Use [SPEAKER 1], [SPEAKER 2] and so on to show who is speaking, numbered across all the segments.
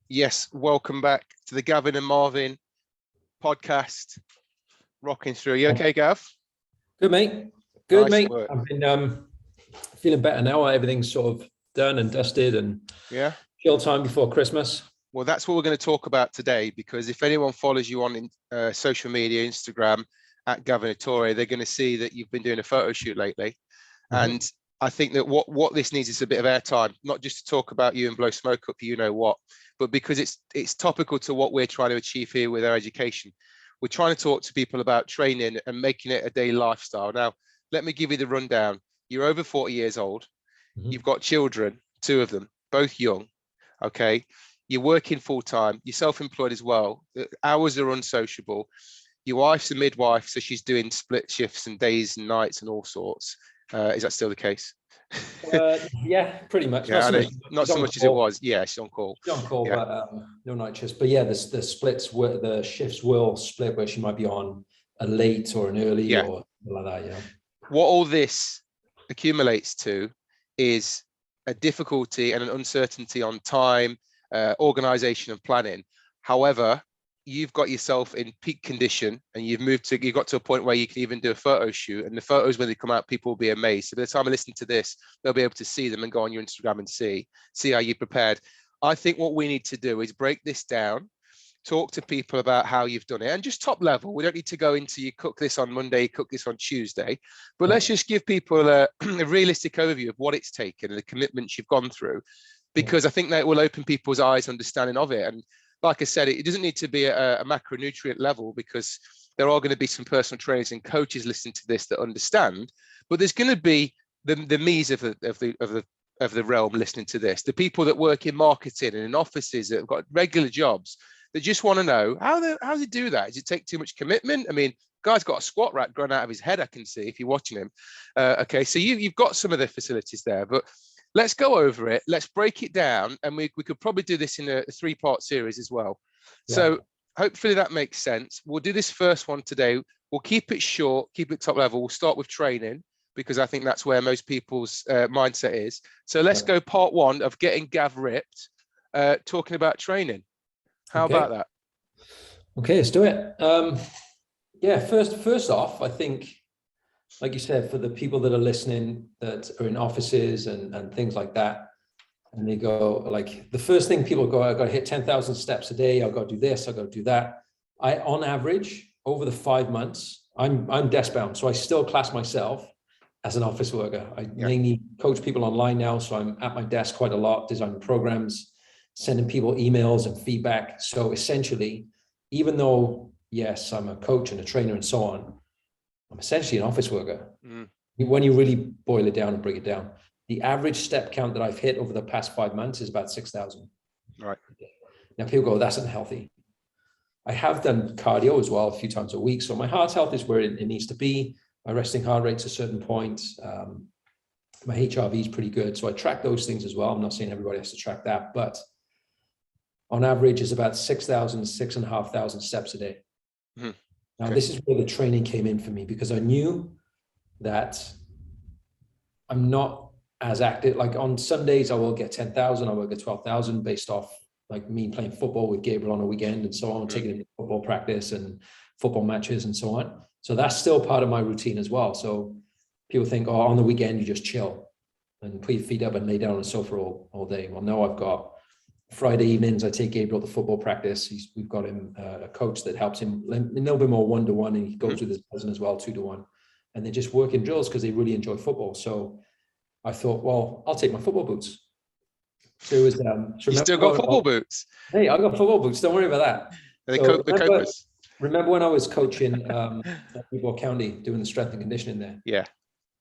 [SPEAKER 1] Yes, welcome back to the Gavin and Marvin podcast. Rocking through. You okay, Gav?
[SPEAKER 2] Good, mate. Good,
[SPEAKER 1] Nice
[SPEAKER 2] mate.
[SPEAKER 1] work.
[SPEAKER 2] I've been feeling better now. Everything's sort of done and dusted and chill time before Christmas.
[SPEAKER 1] Well, that's what we're going to talk about today, because if anyone follows you on social media, Instagram, at Governatore, they're going to see that you've been doing a photo shoot lately. Mm-hmm. And I think that what this needs is a bit of airtime, not just to talk about you and blow smoke up you know what, but because it's topical to what we're trying to achieve here with our education. We're trying to talk to people about training and making it a daily lifestyle. Now, let me give you the rundown. You're over 40 years old. Mm-hmm. You've got children, 2 of them, both young. Okay. You're working full time. You're self-employed as well. The hours are unsociable. Your wife's a midwife, so she's doing split shifts and days and nights and all sorts. Is that still the case?
[SPEAKER 2] Yeah, pretty much.
[SPEAKER 1] Yeah, not so much as it was. Yeah, she's on call.
[SPEAKER 2] She's on call, yeah. But no night shifts. But yeah, the splits, the shifts will split where she might be on a late or an early or like that. Yeah.
[SPEAKER 1] What all this accumulates to is a difficulty and an uncertainty on time, organization and planning. However, you've got yourself in peak condition and you've got to a point where you can even do a photo shoot, and the photos, when they come out, people will be amazed. So by the time I listen to this, they'll be able to see them and go on your Instagram and see how you prepared. I think what we need to do is break this down, talk to people about how you've done it, and just top level. We don't need to go into you cook this on Monday, you cook this on Tuesday, but let's just give people a realistic overview of what it's taken and the commitments you've gone through, because I think that will open people's eyes, understanding of it. And like I said, it doesn't need to be a macronutrient level, because there are going to be some personal trainers and coaches listening to this that understand, but there's going to be the me's of the realm listening to this, the people that work in marketing and in offices that have got regular jobs that just want to know how they do that. Does it take too much commitment? I mean, guy's got a squat rack growing out of his head, I can see if you're watching him. Okay, so you've got some of the facilities there, but let's go over it. Let's break it down, and we could probably do this in a 3-part series as well. Yeah. So hopefully that makes sense. We'll do this first one today. We'll keep it short, keep it top level. We'll start with training, because I think that's where most people's mindset is. So let's go part 1 of getting Gav ripped, talking about training. How about that?
[SPEAKER 2] Okay, let's do it. First off, I think, like you said, for the people that are listening that are in offices and things like that, and they go, like, the first thing people go, I've got to hit 10,000 steps a day. I've got to do this. I've got to do that. On average, over the 5 months, I'm desk bound. So I still class myself as an office worker. I mainly coach people online now. So I'm at my desk quite a lot, designing programs, sending people emails and feedback. So essentially, even though, yes, I'm a coach and a trainer and so on, I'm essentially an office worker. When you really boil it down and break it down, the average step count that I've hit over the past 5 months is about 6,000.
[SPEAKER 1] Right.
[SPEAKER 2] Now people go, that's unhealthy. I have done cardio as well a few times a week. So my heart health is where it needs to be. My resting heart rate's a certain point. My HRV is pretty good. So I track those things as well. I'm not saying everybody has to track that, but on average is about 6,000, 6,500 steps a day. Now, this is where the training came in for me, because I knew that I'm not as active. Like on Sundays, I will get 10,000, I will get 12,000 based off like me playing football with Gabriel on a weekend and so on, taking him to football practice and football matches and so on. So that's still part of my routine as well. So people think, oh, on the weekend, you just chill and put your feet up and lay down on the sofa all day. Well, no, I've got Friday evenings, I take Gabriel to football practice. We've got him a coach that helps him a little bit more 1-to-1, and he goes with his cousin as well, 2-to-1. And they just work in drills because they really enjoy football. So I thought, well, I'll take my football boots. So it was.
[SPEAKER 1] You still got football boots?
[SPEAKER 2] Hey, I got football boots. Don't worry about that.
[SPEAKER 1] They Cobras.
[SPEAKER 2] Remember when I was coaching Newport County, doing the strength and conditioning there?
[SPEAKER 1] Yeah.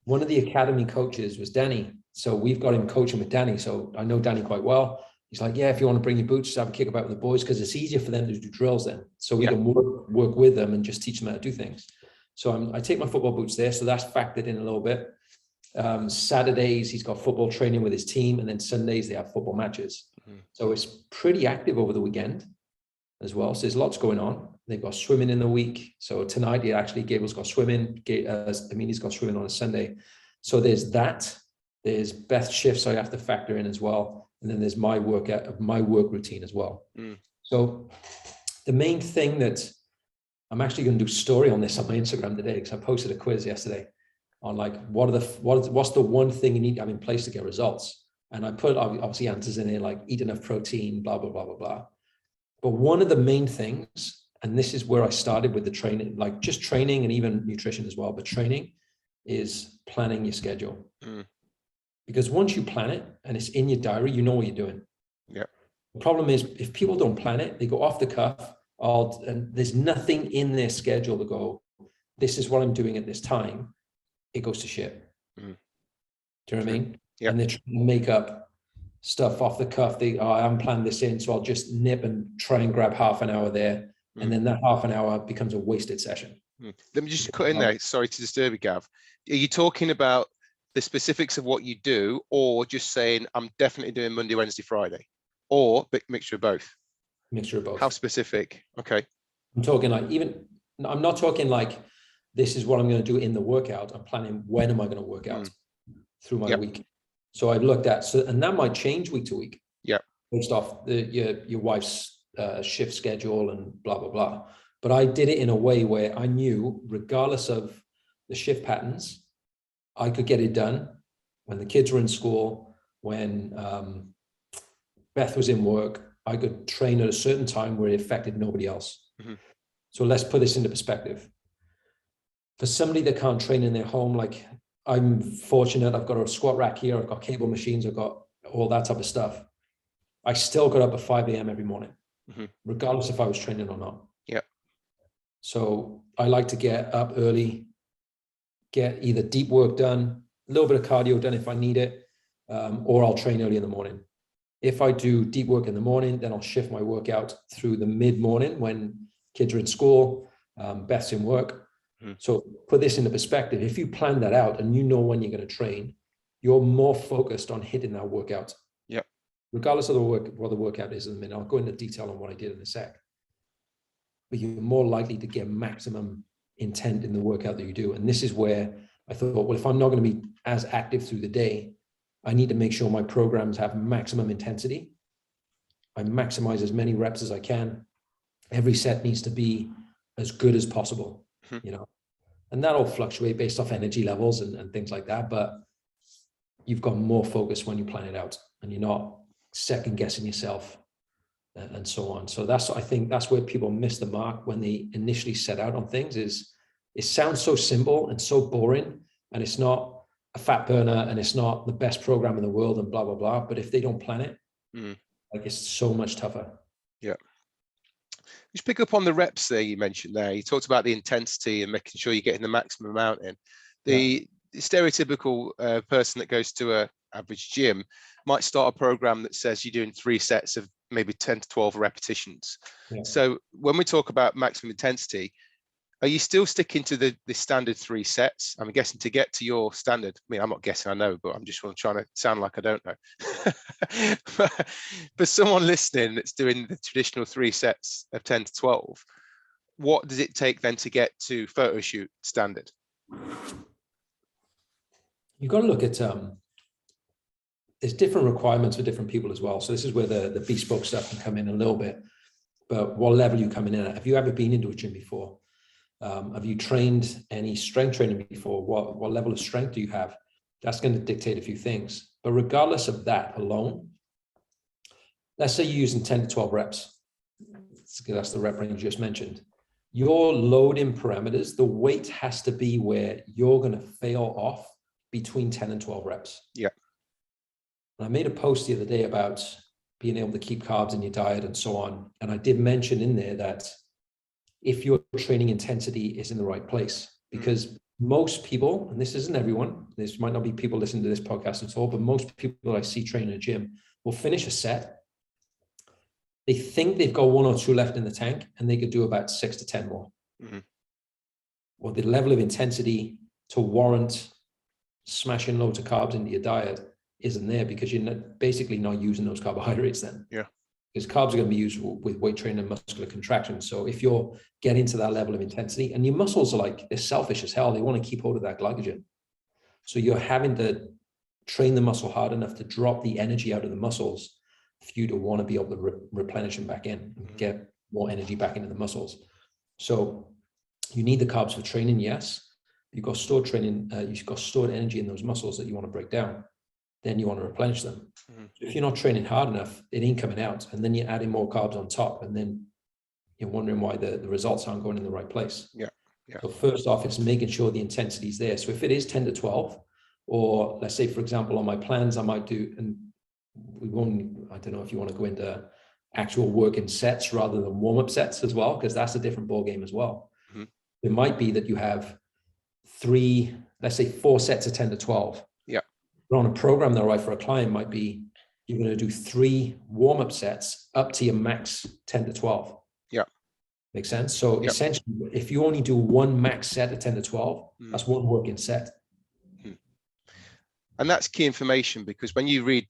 [SPEAKER 2] One of the academy coaches was Danny. So we've got him coaching with Danny. So I know Danny quite well. He's like, yeah, if you want to bring your boots, just have a kick about with the boys, because it's easier for them to do drills then. So we can work with them and just teach them how to do things. So I take my football boots there. So that's factored in a little bit. Saturdays, he's got football training with his team. And then Sundays, they have football matches. So it's pretty active over the weekend as well. So there's lots going on. They've got swimming in the week. So tonight, Gable's got swimming. He's got swimming on a Sunday. So there's that. There's Beth shifts I have to factor in as well. and then there's my work routine as well. So the main thing that I'm actually going to do a story on this on my Instagram today, because I posted a quiz yesterday on like, what's the one thing you need to have in place to get results? And I put obviously answers in there, like eat enough protein, blah, blah, blah, blah, blah. But one of the main things, and this is where I started with the training, like just training and even nutrition as well, but training is planning your schedule. Because once you plan it and it's in your diary, you know what you're doing.
[SPEAKER 1] Yeah.
[SPEAKER 2] The problem is if people don't plan it, they go off the cuff, and there's nothing in their schedule to go, this is what I'm doing at this time. It goes to shit. Do you know what I mean? Yeah. And they're trying to make up stuff off the cuff. I haven't planned this in, so I'll just nip and try and grab half an hour there. And then that half an hour becomes a wasted session.
[SPEAKER 1] Let me just cut in there. Sorry to disturb you, Gav. Are you talking about the specifics of what you do, or just saying, I'm definitely doing Monday, Wednesday, Friday, or mixture of both?
[SPEAKER 2] Mixture of both.
[SPEAKER 1] How specific? Okay.
[SPEAKER 2] I'm talking like, I'm not talking like, this is what I'm going to do in the workout. I'm planning, when am I going to work out through my week? So I've looked at, and that might change week to week. Yeah. Based off your wife's shift schedule and blah, blah, blah. But I did it in a way where I knew, regardless of the shift patterns, I could get it done when the kids were in school, when Beth was in work. I could train at a certain time where it affected nobody else. So let's put this into perspective. For somebody that can't train in their home, like I'm fortunate, I've got a squat rack here, I've got cable machines, I've got all that type of stuff. I still got up at 5 a.m. every morning, regardless if I was training or not. Yeah. So I like to get up early, get either deep work done, a little bit of cardio done if I need it, or I'll train early in the morning. If I do deep work in the morning, then I'll shift my workout through the mid-morning when kids are in school, Beth's in work. So put this into perspective. If you plan that out and you know when you're going to train, you're more focused on hitting that workout. Yeah. Regardless of what the workout is in a minute. I'll go into detail on what I did in a sec. But you're more likely to get maximum intent in the workout that you do. And this is where I thought, well, if I'm not going to be as active through the day, I need to make sure my programs have maximum intensity. I maximize as many reps as I can. Every set needs to be as good as possible, you know, and that'll fluctuate based off energy levels and things like that. But you've got more focus when you plan it out and you're not second guessing yourself and so on. So I think that's where people miss the mark when they initially set out on things. Is it sounds so simple and so boring, and it's not a fat burner and it's not the best program in the world and blah, blah, blah. But if they don't plan it, like it's so much tougher. Yeah.
[SPEAKER 1] Just pick up on the reps there you mentioned there. You talked about the intensity and making sure you're getting the maximum amount in. The stereotypical person that goes to a average gym might start a program that says you're doing 3 sets of maybe 10 to 12 repetitions. Yeah. So when we talk about maximum intensity, are you still sticking to the standard 3 sets? I'm guessing to get to your standard. I mean, I'm not guessing, I know, but I'm just trying to sound like I don't know. For someone listening that's doing the traditional 3 sets of 10 to 12, what does it take then to get to photo shoot standard?
[SPEAKER 2] You've got to look at, there's different requirements for different people as well. So this is where the bespoke stuff can come in a little bit. But what level are you coming in at? Have you ever been into a gym before? Have you trained any strength training before? What level of strength do you have? That's going to dictate a few things. But regardless of that alone, let's say you're using 10 to 12 reps. That's the rep range you just mentioned. Your loading parameters, the weight has to be where you're going to fail off between 10 and 12 reps. Yeah. And I made a post the other day about being able to keep carbs in your diet and so on. And I did mention in there that if your training intensity is in the right place, because most people, and this isn't everyone, this might not be people listening to this podcast at all, but most people that I see train in a gym will finish a set. They think they've got 1 or 2 left in the tank and they could do about 6 to 10 more. Well, the level of intensity to warrant smashing loads of carbs into your diet isn't there, because you're basically not using those carbohydrates then. Yeah. Because carbs are going to be used with weight training and muscular contraction. So if you're getting to that level of intensity, and your muscles are they're selfish as hell, they want to keep hold of that glycogen. So you're having to train the muscle hard enough to drop the energy out of the muscles for you to want to be able to replenish them back in and get more energy back into the muscles. So you need the carbs for training, yes. You've got stored training, you've got stored energy in those muscles that you want to break down. Then you want to replenish them. If you're not training hard enough, it ain't coming out. And then you're adding more carbs on top. And then you're wondering why the results aren't going in the right place.
[SPEAKER 1] Yeah.
[SPEAKER 2] So first off, it's making sure the intensity is there. So if it is 10 to 12, or let's say, for example, on my plans, I might do, and we won't, I don't know if you want to go into actual working sets rather than warm-up sets as well, because that's a different ball game as well. It might be that you have 3, let's say 4 sets of 10 to 12.
[SPEAKER 1] Yeah.
[SPEAKER 2] But on a program that I write for a client might be, you're going to do 3 warm-up sets up to your max 10 to 12.
[SPEAKER 1] Yeah.
[SPEAKER 2] Makes sense? So essentially, if you only do 1 max set of 10 to 12, that's 1 working set.
[SPEAKER 1] And that's key information, because when you read,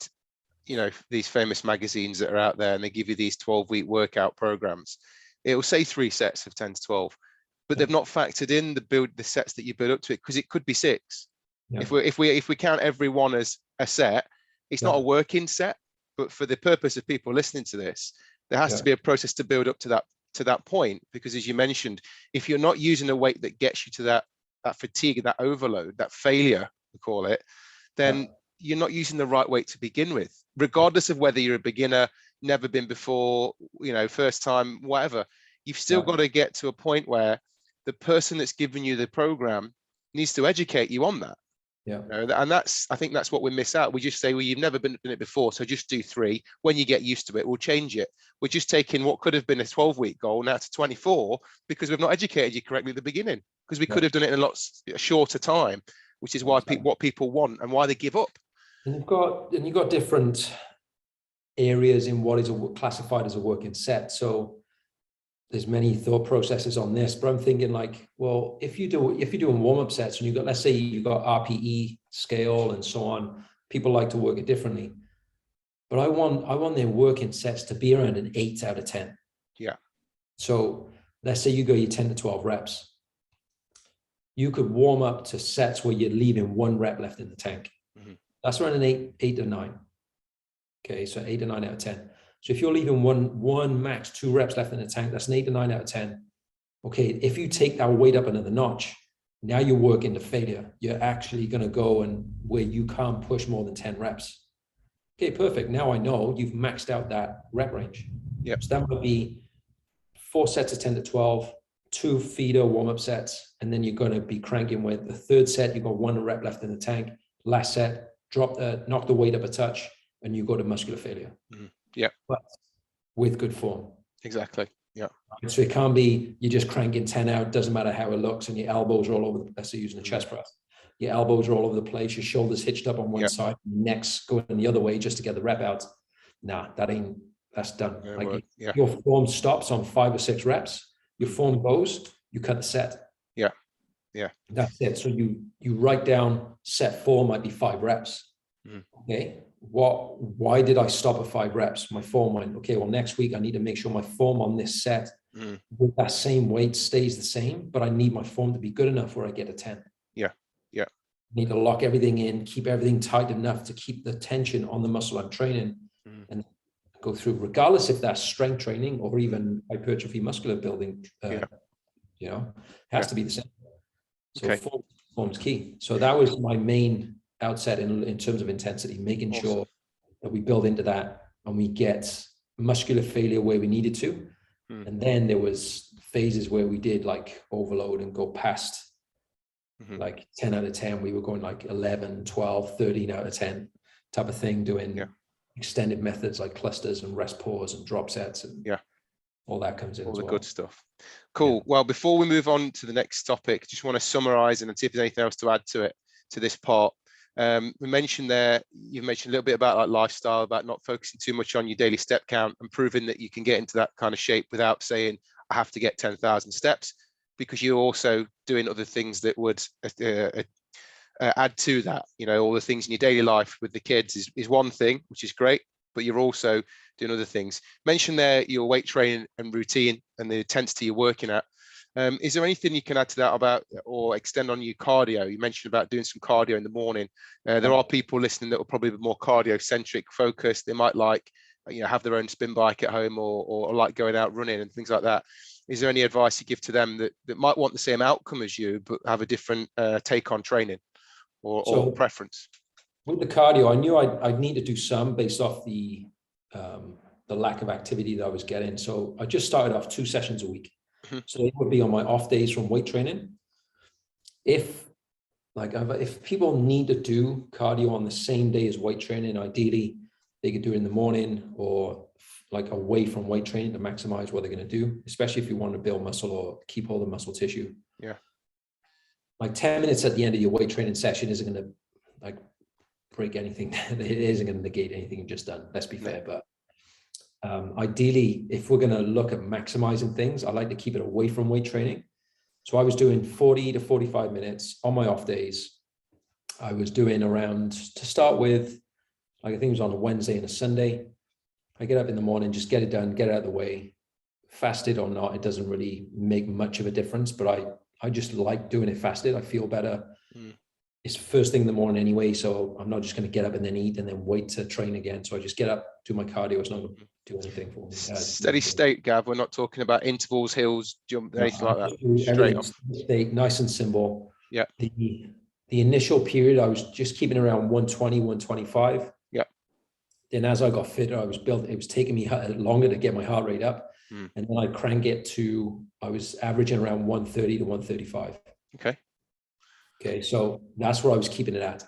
[SPEAKER 1] these famous magazines that are out there and they give you these 12-week workout programs, it will say 3 sets of 10 to 12, but they've not factored in the sets that you build up to it, because it could be 6. Yeah. If we count every one as a set, it's not a working set. But for the purpose of people listening to this, there has to be a process to build up to that point, because as you mentioned, if you're not using a weight that gets you to that fatigue, that overload, that failure, we call it, then you're not using the right weight to begin with, regardless of whether you're a beginner, never been before, first time, whatever. You've still got to get to a point where the person that's giving you the program needs to educate you on that. Yeah. And I think that's what we miss out. We just say, well, you've never done it before, so just do 3. When you get used to it, we'll change it. We're just taking what could have been a 12-week goal now to 24 because we've not educated you correctly at the beginning, because we could have done it in a lot shorter time, which is why what people want and why they give up.
[SPEAKER 2] And you've got different areas in what is classified as a working set. So there's many thought processes on this, but I'm thinking like, well, if you're doing warm-up sets and let's say you've got RPE scale and so on, people like to work it differently. But I want their working sets to be around an 8 out of 10.
[SPEAKER 1] Yeah.
[SPEAKER 2] So let's say you go your 10 to 12 reps. You could warm up to sets where you're leaving 1 rep left in the tank. That's around an 8 to 9. Okay, so 8 to 9 out of 10. So if you're leaving one max 2 reps left in the tank, that's an 8 to 9 out of 10. Okay, if you take that weight up another notch, now you're working to failure. You're actually going to go and where you can't push more than 10 reps. Okay, perfect. Now I know you've maxed out that rep range.
[SPEAKER 1] Yep.
[SPEAKER 2] So that would be 4 sets of 10 to 12, 2 feeder warm-up sets, and then you're going to be cranking with the 3rd set. You've got 1 rep left in the tank. Last set, knock the weight up a touch, and you go to muscular failure.
[SPEAKER 1] Yeah,
[SPEAKER 2] but with good form.
[SPEAKER 1] Exactly. Yeah.
[SPEAKER 2] So it can't be you're just cranking 10 out, doesn't matter how it looks, and your elbows are all over the place. Using a chest press, your elbows are all over the place, your shoulders hitched up on one side, neck's going the other way just to get the rep out. Nah, that's done. Your form stops on 5 or 6 reps. Your form goes, you cut the set.
[SPEAKER 1] Yeah.
[SPEAKER 2] That's it. So you write down set 4 might be 5 reps. Okay. Why did I stop at 5 reps? My form went, okay, well, next week I need to make sure my form on this set with that same weight stays the same, but I need my form to be good enough where I get a 10.
[SPEAKER 1] Yeah.
[SPEAKER 2] Need to lock everything in, keep everything tight enough to keep the tension on the muscle I'm training and go through, regardless if that's strength training or even hypertrophy muscular building, has to be the same. So form's key. So that was my main outset in terms of intensity, making sure that we build into that and we get muscular failure where we needed to. And then there was phases where we did like overload and go past like 10 out of 10. We were going like 11, 12, 13 out of 10 type of thing, doing extended methods like clusters and rest pause and drop sets and all that comes in.
[SPEAKER 1] All the good stuff. Cool. Well, before we move on to the next topic, just want to summarize and see if there's anything else to add to this part. You mentioned a little bit about like lifestyle, about not focusing too much on your daily step count and proving that you can get into that kind of shape without saying I have to get 10,000 steps, because you're also doing other things that would add to that. All the things in your daily life with the kids is one thing, which is great, but you're also doing other things. Mention there your weight training and routine and the intensity you're working at. Is there anything you can add to that about or extend on your cardio? You mentioned about doing some cardio in the morning. There are people listening that will probably be more cardio centric focused. They might like have their own spin bike at home or like going out running and things like that. Is there any advice you give to them that might want the same outcome as you, but have a different take on training or preference?
[SPEAKER 2] With the cardio, I knew I'd need to do some based off the lack of activity that I was getting. So I just started off 2 sessions a week. So it would be on my off days from weight training. If people need to do cardio on the same day as weight training, ideally they could do it in the morning or like away from weight training to maximize what they're going to do, especially if you want to build muscle or keep all the muscle tissue.
[SPEAKER 1] Yeah.
[SPEAKER 2] Like 10 minutes at the end of your weight training session isn't going to like break anything. It isn't going to negate anything you've just done. Let's be fair. But ideally, if we're going to look at maximizing things, I like to keep it away from weight training. So I was doing 40 to 45 minutes on my off days. I was doing around, to start with, like I think it was on a Wednesday and a Sunday. I get up in the morning, just get it done, get it out of the way. Fasted or not, it doesn't really make much of a difference, but I just like doing it fasted. I feel better. It's first thing in the morning anyway, so I'm not just going to get up and then eat and then wait to train again. So I just get up, do my cardio. It's not going to do anything for me.
[SPEAKER 1] Steady state, Gav. We're not talking about intervals, hills, jump, anything like that. Straight off.
[SPEAKER 2] State, nice and simple.
[SPEAKER 1] Yeah.
[SPEAKER 2] The initial period, I was just keeping around 120, 125.
[SPEAKER 1] Yeah.
[SPEAKER 2] Then as I got fitter, it was taking me longer to get my heart rate up. And then I crank it to, I was averaging around 130 to 135. Okay, so that's where I was keeping it at.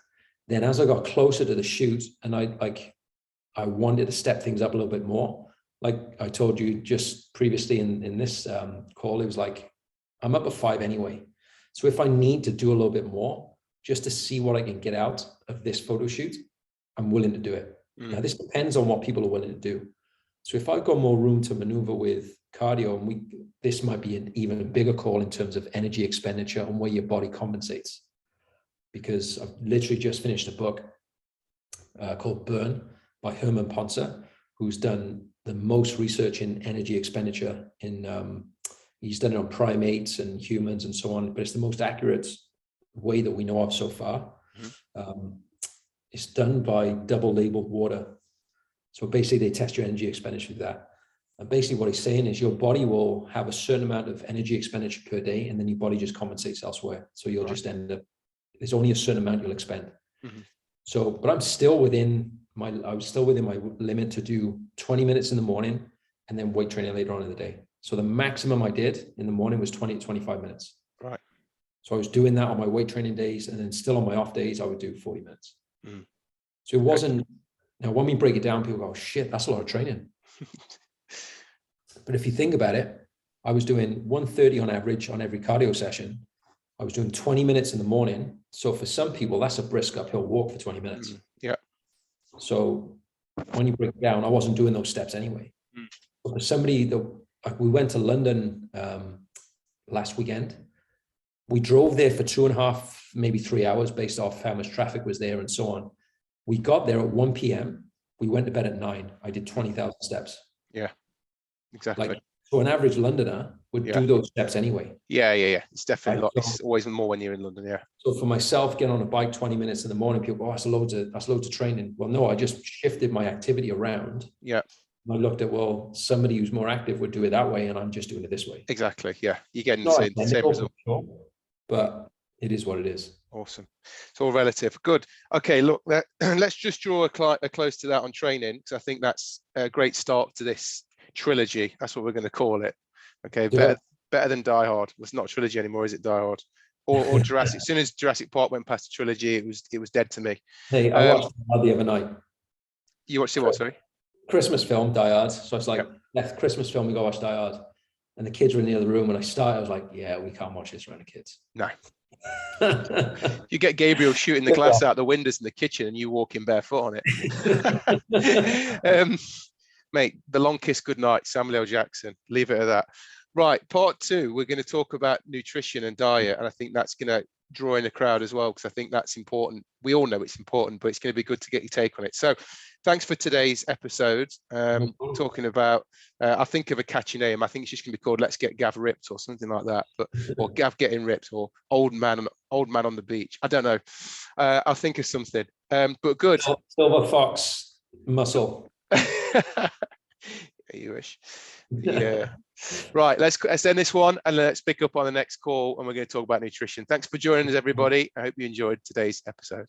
[SPEAKER 2] Then as I got closer to the shoot and I wanted to step things up a little bit more, like I told you just previously in this call, it was like, I'm up at 5 anyway. So if I need to do a little bit more, just to see what I can get out of this photo shoot, I'm willing to do it. Now, this depends on what people are willing to do. So if I've got more room to maneuver with cardio, and this might be an even bigger call in terms of energy expenditure and where your body compensates. Because I've literally just finished a book called Burn by Herman Ponce, who's done the most research in energy expenditure he's done it on primates and humans and so on, but it's the most accurate way that we know of so far. It's done by double labeled water. So basically they test your energy expenditure with that. And basically what he's saying is your body will have a certain amount of energy expenditure per day, and then your body just compensates elsewhere. So you'll just end up, there's only a certain amount you'll expend. So, but I was still within my limit to do 20 minutes in the morning and then weight training later on in the day. So the maximum I did in the morning was 20 to 25 minutes.
[SPEAKER 1] Right.
[SPEAKER 2] So I was doing that on my weight training days, and then still on my off days, I would do 40 minutes. So it wasn't, now when we break it down, people go, oh, shit, that's a lot of training. But if you think about it, I was doing 130 on average on every cardio session. I was doing 20 minutes in the morning. So for some people, that's a brisk uphill walk for 20 minutes.
[SPEAKER 1] Yeah.
[SPEAKER 2] So when you break it down, I wasn't doing those steps anyway. For somebody we went to London last weekend. We drove there for 2.5, maybe 3 hours based off how much traffic was there and so on. We got there at 1 p.m. We went to bed at 9. I did 20,000 steps.
[SPEAKER 1] Yeah, exactly.
[SPEAKER 2] So an average Londoner would do those steps anyway.
[SPEAKER 1] Yeah. It's definitely a lot. It's always more when you're in London. Yeah.
[SPEAKER 2] So for myself, getting on a bike 20 minutes in the morning, people go, oh, that's loads of training. Well, no, I just shifted my activity around.
[SPEAKER 1] Yeah.
[SPEAKER 2] I looked at, well, somebody who's more active would do it that way, and I'm just doing it this way.
[SPEAKER 1] Exactly. Yeah. You're getting the same result.
[SPEAKER 2] Sure, but it is what it is.
[SPEAKER 1] Awesome. It's all relative. Good. Okay, look, let's just draw a close to that on training, because I think that's a great start to this trilogy. That's what we're going to call it. Okay, better than Die Hard. Well, it's not a trilogy anymore, is it? Die Hard or Jurassic. As soon as Jurassic Park went past the trilogy, it was dead to me.
[SPEAKER 2] Hey, I watched the other night.
[SPEAKER 1] You watched what? Sorry.
[SPEAKER 2] Christmas film, Die Hard. So it's like, left Christmas film, we go watch Die Hard. And the kids were in the other room, and I was like, yeah, we can't watch this around the kids.
[SPEAKER 1] No. You get Gabriel shooting the glass out the windows in the kitchen, and you walk in barefoot on it. Mate, The Long Kiss Goodnight, Samuel L. Jackson. Leave it at that. Right, part 2, we're going to talk about nutrition and diet, and I think that's going to draw in a crowd as well, because I think that's important. We all know it's important, but it's going to be good to get your take on it. So thanks for today's episode. Talking about, I think of a catchy name. I think it's just going to be called Let's Get Gav Ripped or something like that, or Gav Getting Ripped, or Old Man on the Beach. I don't know. I'll think of something. But good.
[SPEAKER 2] Silver Fox Muscle.
[SPEAKER 1] You wish. Yeah. Right, let's end this one and let's pick up on the next call, and we're going to talk about nutrition. Thanks for joining us, everybody. I hope you enjoyed today's episode.